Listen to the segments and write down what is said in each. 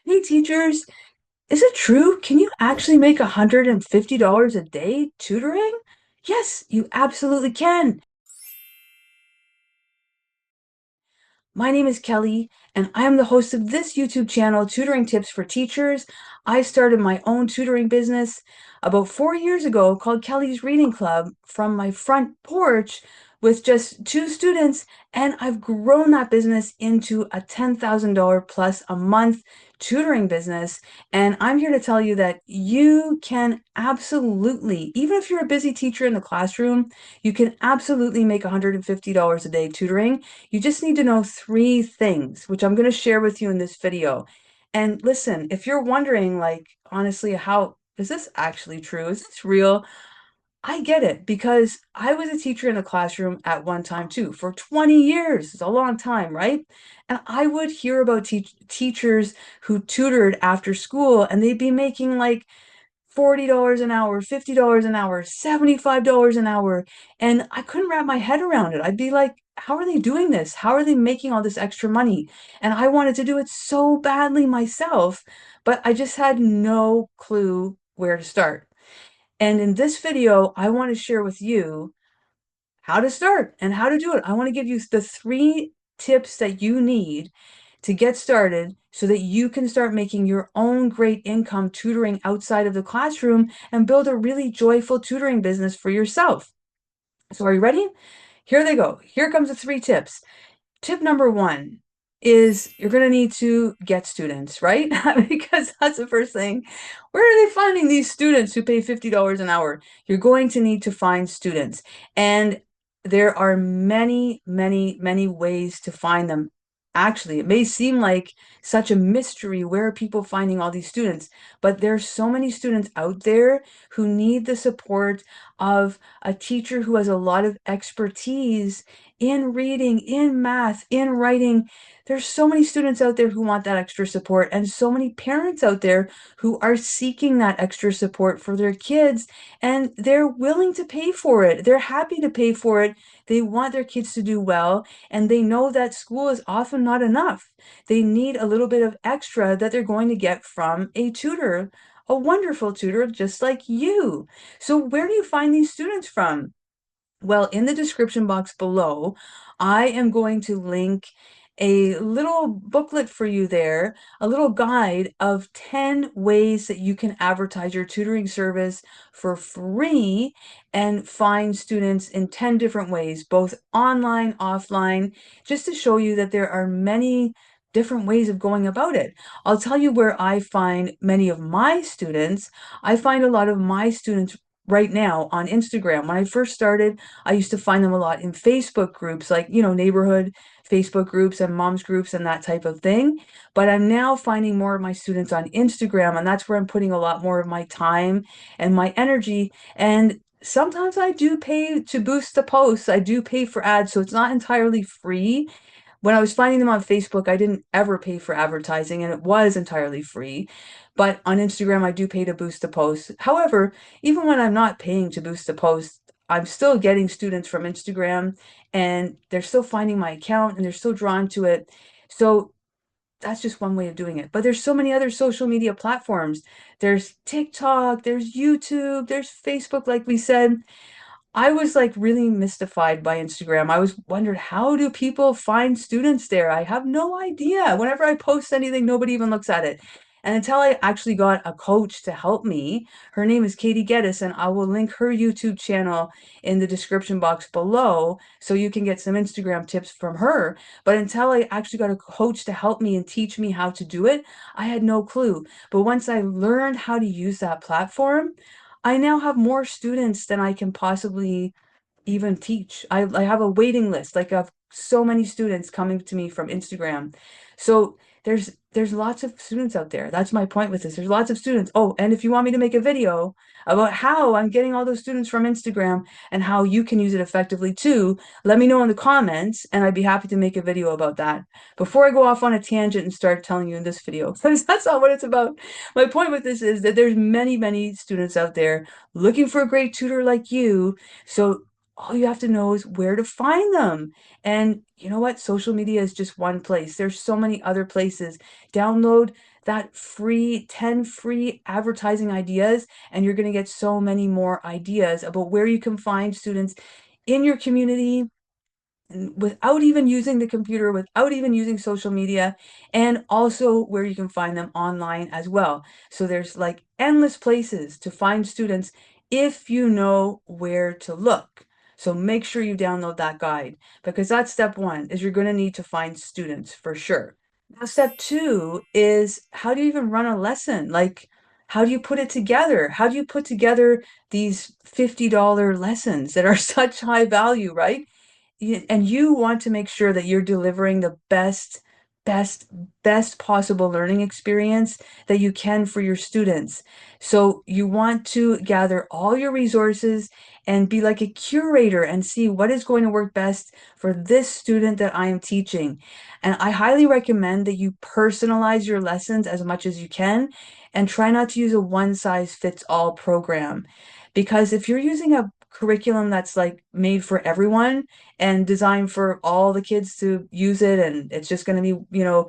Hey teachers, is it true? Can you actually make $150 a day tutoring? Yes, you absolutely can. My name is Kelly, and I am the host of this YouTube channel, Tutoring Tips for Teachers. I started my own tutoring business about 4 years ago called Kelly's Reading Club from my front porch with just two students, and I've grown that business into a $10,000 plus a month tutoring business. And I'm here to tell you that you can absolutely, even if you're a busy teacher in the classroom, you can absolutely make $150 a day tutoring. You just need to know three things, which I'm going to share with you in this video. And listen, if you're wondering, like, honestly, how is this actually true? Is this real? I get it because I was a teacher in a classroom at one time too, for 20 years. It's a long time, right? And I would hear about teachers who tutored after school and they'd be making like $40 an hour, $50 an hour, $75 an hour. And I couldn't wrap my head around it. I'd be like, how are they doing this? How are they making all this extra money? And I wanted to do it so badly myself, but I just had no clue where to start. And in this video, I want to share with you how to start and how to do it. I want to give you the three tips that you need to get started so that you can start making your own great income tutoring outside of the classroom and build a really joyful tutoring business for yourself. So are you ready? Here they go. Here comes the three tips. Tip number one is you're going to need to get students, right? Because that's the first thing. Where are they finding these students who pay $50 an hour? You're going to need to find students. And there are many, many, many ways to find them. Actually, it may seem like such a mystery. Where are people finding all these students? But there's so many students out there who need the support of a teacher who has a lot of expertise in reading, in math, in writing. There's so many students out there who want that extra support, and so many parents out there who are seeking that extra support for their kids, and they're willing to pay for it. They're happy to pay for it. They want their kids to do well, and they know that school is often not enough. They need a little bit of extra that they're going to get from a tutor, a wonderful tutor just like you. So, where do you find these students from? Well, in the description box below, I am going to link a little booklet for you there, a little guide of 10 ways that you can advertise your tutoring service for free and find students in 10 different ways, both online, offline, just to show you that there are many different ways of going about it. I'll tell you where I find many of my students. I find a lot of my students right now on Instagram. When I first started, I used to find them a lot in Facebook groups, like, neighborhood Facebook groups and moms groups and that type of thing. But I'm now finding more of my students on Instagram, and that's where I'm putting a lot more of my time and my energy. And sometimes I do pay to boost the posts. I do pay for ads, so it's not entirely free. When I was finding them on Facebook, I didn't ever pay for advertising and it was entirely free. But on Instagram, I do pay to boost the post. However, even when I'm not paying to boost the post, I'm still getting students from Instagram and they're still finding my account and they're still drawn to it. So that's just one way of doing it. But there's so many other social media platforms. There's TikTok, there's YouTube, there's Facebook, like we said. I was like really mystified by Instagram. I was wondered, how do people find students there? I have no idea. Whenever I post anything, nobody even looks at it. And until I actually got a coach to help me, her name is Katie Geddes, and I will link her YouTube channel in the description box below so you can get some Instagram tips from her. But until I actually got a coach to help me and teach me how to do it, I had no clue. But once I learned how to use that platform, I now have more students than I can possibly even teach. I have a waiting list, like of so many students coming to me from Instagram. So there's lots of students out there. That's my point with this. There's lots of students. Oh, and if you want me to make a video about how I'm getting all those students from Instagram and how you can use it effectively too, let me know in the comments and I'd be happy to make a video about that. Before I go off on a tangent and start telling you in this video, because that's not what it's about. My point with this is that there's many, many students out there looking for a great tutor like you. So all you have to know is where to find them. And you know what? Social media is just one place. There's so many other places. Download that free 10 free advertising ideas, and you're going to get so many more ideas about where you can find students in your community without even using the computer, without even using social media, and also where you can find them online as well. So there's like endless places to find students if you know where to look. So make sure you download that guide because that's step one, is you're going to need to find students for sure. Now, step two is how do you even run a lesson? Like, how do you put it together? How do you put together these $50 lessons that are such high value, right? And you want to make sure that you're delivering the best, best possible learning experience that you can for your students. So you want to gather all your resources and be like a curator and see what is going to work best for this student that I am teaching. And I highly recommend that you personalize your lessons as much as you can and try not to use a one size fits all program. Because if you're using a curriculum that's like made for everyone and designed for all the kids to use it, and it's just going to be,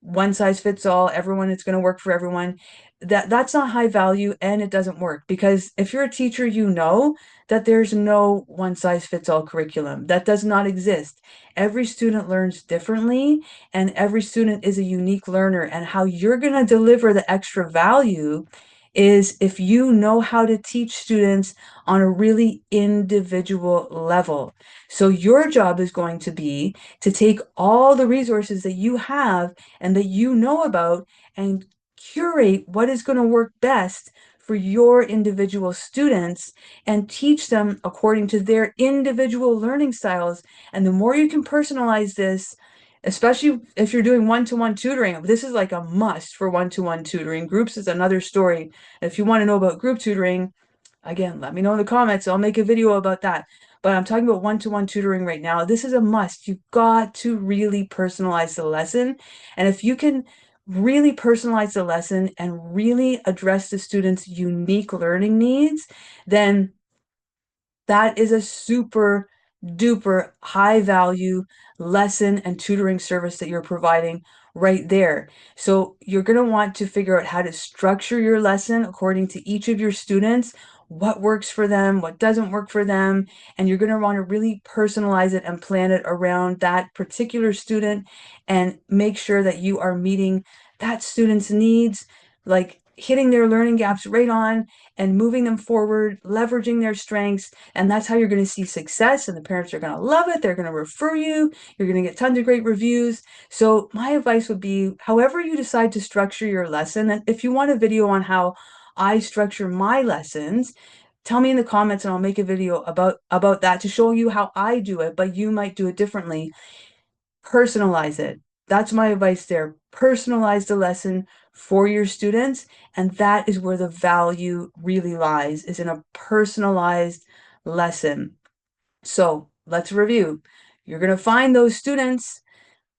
one size fits all, everyone, it's going to work for everyone. That's not high value and it doesn't work because if you're a teacher, you know that there's no one size fits all curriculum. That does not exist. Every student learns differently and every student is a unique learner, and how you're going to deliver the extra value is if you know how to teach students on a really individual level. So your job is going to be to take all the resources that you have and that you know about and curate what is going to work best for your individual students and teach them according to their individual learning styles. And the more you can personalize this, especially if you're doing one-to-one tutoring, this is like a must for one-to-one tutoring. Groups is another story. If you want to know about group tutoring, again, let me know in the comments. I'll make a video about that. But I'm talking about one-to-one tutoring right now. This is a must. You've got to really personalize the lesson. And if you can really personalize the lesson and really address the student's unique learning needs, then that is a super duper high value lesson and tutoring service that you're providing right there. So you're going to want to figure out how to structure your lesson according to each of your students, what works for them, what doesn't work for them, and you're going to want to really personalize it and plan it around that particular student and make sure that you are meeting that student's needs, like hitting their learning gaps right on and moving them forward, leveraging their strengths. And that's how you're going to see success. And the parents are going to love it. They're going to refer you. You're going to get tons of great reviews. So my advice would be, however you decide to structure your lesson, and if you want a video on how I structure my lessons, tell me in the comments and I'll make a video about that to show you how I do it, but you might do it differently. Personalize it. That's my advice there. Personalize the lesson for your students, and that is where the value really lies, is in a personalized lesson. So let's review. You're going to find those students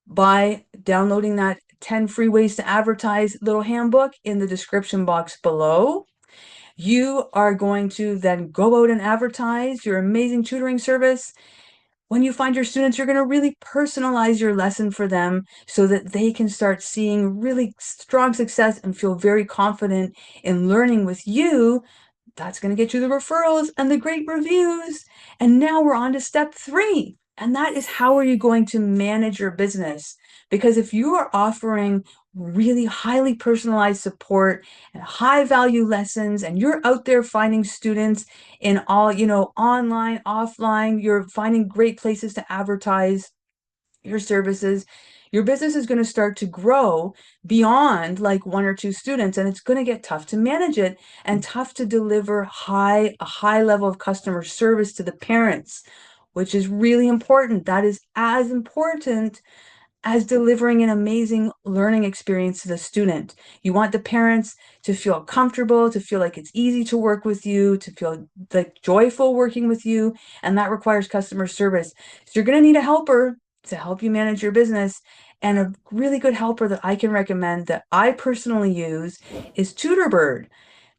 by downloading that 10 free ways to advertise little handbook in the description box below. You are going to then go out and advertise your amazing tutoring service. When you find your students, you're going to really personalize your lesson for them so that they can start seeing really strong success and feel very confident in learning with you. That's going to get you the referrals and the great reviews. And now we're on to step three. And that is, how are you going to manage your business? Because if you are offering really highly personalized support and high value lessons, and you're out there finding students in all, online, offline, you're finding great places to advertise your services, your business is going to start to grow beyond like one or two students, and it's going to get tough to manage it and tough to deliver a high level of customer service to the parents, which is really important. That is as important as delivering an amazing learning experience to the student. You want the parents to feel comfortable, to feel like it's easy to work with you, to feel like joyful working with you, and that requires customer service. So you're going to need a helper to help you manage your business. And a really good helper that I can recommend that I personally use is TutorBird.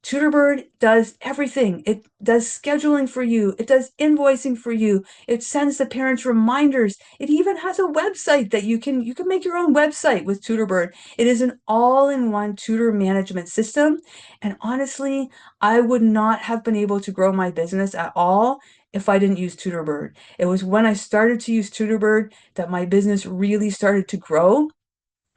Tutorbird does everything. It does scheduling for you. It does invoicing for you. It sends the parents reminders. It even has a website that you can make your own website with Tutorbird. It is an all-in-one tutor management system. And honestly, I would not have been able to grow my business at all if I didn't use Tutorbird. It was when I started to use Tutorbird that my business really started to grow.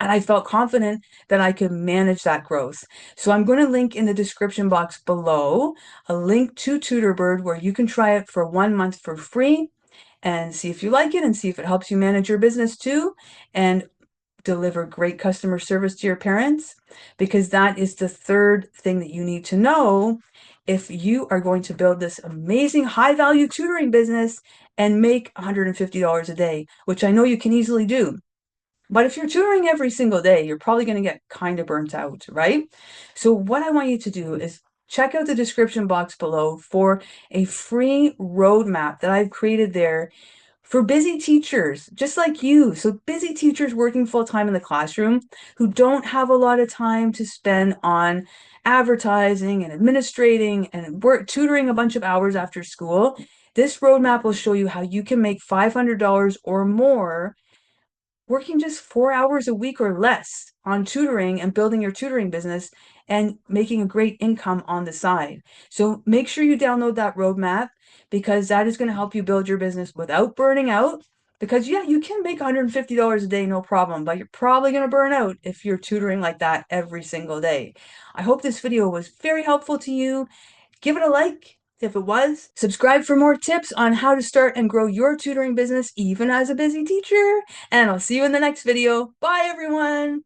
And I felt confident that I could manage that growth. So I'm going to link in the description box below a link to Tutorbird where you can try it for 1 month for free and see if you like it and see if it helps you manage your business too and deliver great customer service to your parents, because that is the third thing that you need to know if you are going to build this amazing high value tutoring business and make $150 a day, which I know you can easily do. But if you're tutoring every single day, you're probably going to get kind of burnt out, right? So what I want you to do is check out the description box below for a free roadmap that I've created there for busy teachers, just like you. So busy teachers working full time in the classroom who don't have a lot of time to spend on advertising and administrating and work tutoring a bunch of hours after school. This roadmap will show you how you can make $500 or more working just 4 hours a week or less on tutoring and building your tutoring business and making a great income on the side. So make sure you download that roadmap, because that is going to help you build your business without burning out. Because yeah, you can make $150 a day, no problem, but you're probably going to burn out if you're tutoring like that every single day. I hope this video was very helpful to you. Give it a like if it was. Subscribe for more tips on how to start and grow your tutoring business even as a busy teacher. And I'll see you in the next video. Bye, everyone.